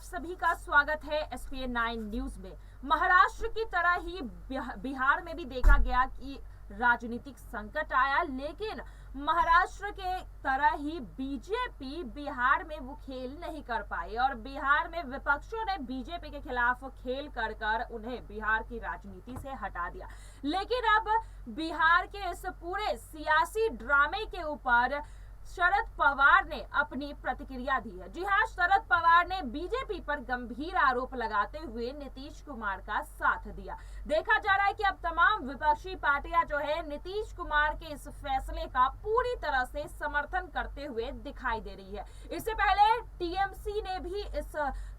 सभी का स्वागत है एसपीएन 9 न्यूज में। महाराष्ट्र की तरह ही बिहार में भी देखा गया कि राजनीतिक संकट आया, लेकिन महाराष्ट्र के तरह ही बीजेपी बिहार में वो खेल नहीं कर पाई और बिहार में विपक्षों ने बीजेपी के खिलाफ खेल कर उन्हें बिहार की राजनीति से हटा दिया। लेकिन अब बिहार के इस पूरे सियासी ड्रामे के ऊपर शरद पवार ने अपनी प्रतिक्रिया दी है। जी हां, शरद पवार ने बीजेपी पर गंभीर आरोप लगाते हुए नीतीश कुमार का साथ दिया। देखा जा रहा है कि अब तमाम विपक्षी पार्टियां जो है नीतीश कुमार के इस फैसले का पूरी तरह से समर्थन करते हुए दिखाई दे रही है। इससे पहले टीएमसी ने भी इस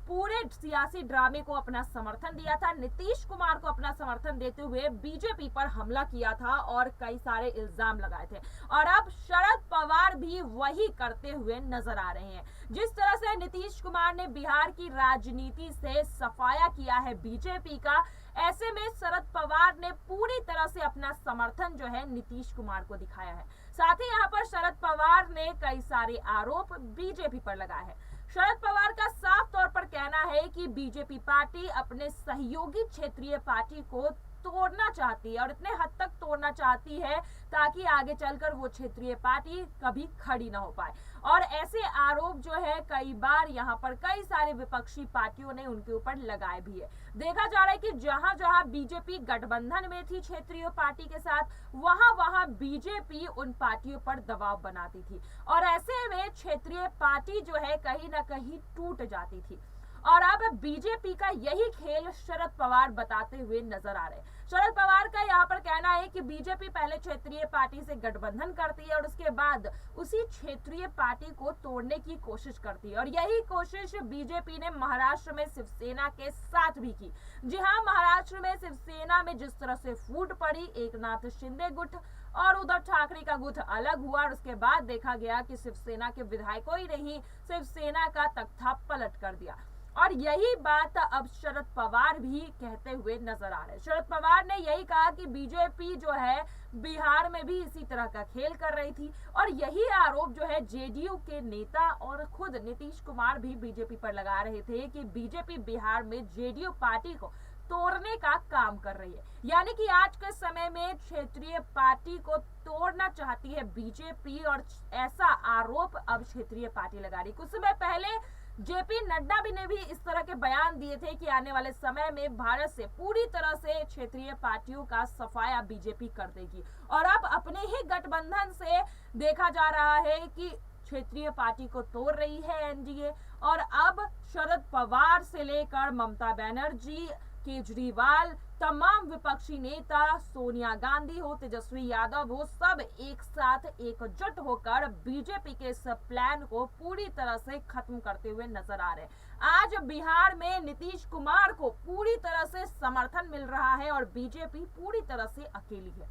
पूरे सियासी ड्रामे को अपना समर्थन दिया था। नीतीश कुमार को अपना समर्थन देते हुए बीजेपी पर हमला किया था और कई सारे इल्जाम लगाए थे और अब शरद पवार भी वही करते हुए नजर आ रहे हैं। जिस तरह से नीतीश कुमार ने बिहार की राजनीति से सफाया किया है बीजेपी का, ऐसे में शरद पवार ने पूरी तरह से अपना समर्थन जो है नीतीश कुमार को दिखाया है। साथ ही यहाँ पर शरद पवार ने कई सारे आरोप बीजेपी पर लगाए हैं। शरद पवार का साफ तौर पर कहना है कि बीजेपी पार्टी अपने सहयोगी क्षेत्रीय पार्टी को तोड़ना चाहती है और इतने हद तक तोड़ना चाहती है ताकि आगे चलकर वो क्षेत्रीय पार्टी कभी खड़ी ना हो पाए। और ऐसे आरोप जो है कई बार यहाँ पर कई सारे विपक्षी पार्टियों ने उनके ऊपर लगाए भी है। देखा जा रहा है कि जहां जहां बीजेपी गठबंधन में थी क्षेत्रीय पार्टी के साथ, वहां वहां बीजेपी उन पार्टियों पर दबाव बनाती थी और ऐसे में क्षेत्रीय पार्टी जो है कहीं ना कहीं टूट जाती थी। और अब बीजेपी का यही खेल शरद पवार बताते हुए नजर आ रहे हैं। शरद पवार का यहाँ पर कहना है कि बीजेपी पहले क्षेत्रीय पार्टी से गठबंधन करती है और उसके बाद उसी क्षेत्रीय पार्टी को तोड़ने की कोशिश करती है और यही कोशिश बीजेपी ने महाराष्ट्र में शिवसेना के साथ भी की। जी हाँ, महाराष्ट्र में शिवसेना में जिस तरह से फूट पड़ी, एकनाथ शिंदे गुट और उद्धव ठाकरे का गुट अलग हुआ और उसके बाद देखा गया कि शिवसेना के विधायकों ही नहीं, शिवसेना का तख्ता पलट कर दिया। और यही बात अब शरद पवार भी कहते हुए नजर आ रहे हैं। शरद पवार ने यही कहा कि बीजेपी जो है बिहार में भी इसी तरह का खेल कर रही थी और यही आरोप जो है जेडीयू के नेता और खुद नीतीश कुमार भी बीजेपी पर लगा रहे थे कि बीजेपी बिहार में जेडीयू पार्टी को तोड़ने का काम कर रही है। यानी कि आज के समय में क्षेत्रीय पार्टी को तोड़ना चाहती है बीजेपी और ऐसा आरोप अब क्षेत्रीय पार्टी लगा रही। कुछ समय पहले जेपी नड्डा भी ने भी इस तरह के बयान दिए थे कि आने वाले समय में भारत से पूरी तरह से क्षेत्रीय पार्टियों का सफाया बीजेपी कर देगी और अब अपने ही गठबंधन से देखा जा रहा है कि क्षेत्रीय पार्टी को तोड़ रही है एनडीए। और अब शरद पवार से लेकर ममता बनर्जी, केजरीवाल, तमाम विपक्षी नेता, सोनिया गांधी हो, तेजस्वी यादव हो, सब एक साथ एकजुट होकर बीजेपी के इस प्लान को पूरी तरह से खत्म करते हुए नजर आ रहे हैं। आज बिहार में नीतीश कुमार को पूरी तरह से समर्थन मिल रहा है और बीजेपी पूरी तरह से अकेली है।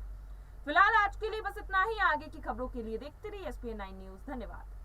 फिलहाल आज के लिए बस इतना ही। आगे की खबरों के लिए देखते रहिए एसपीएन 9 न्यूज। धन्यवाद।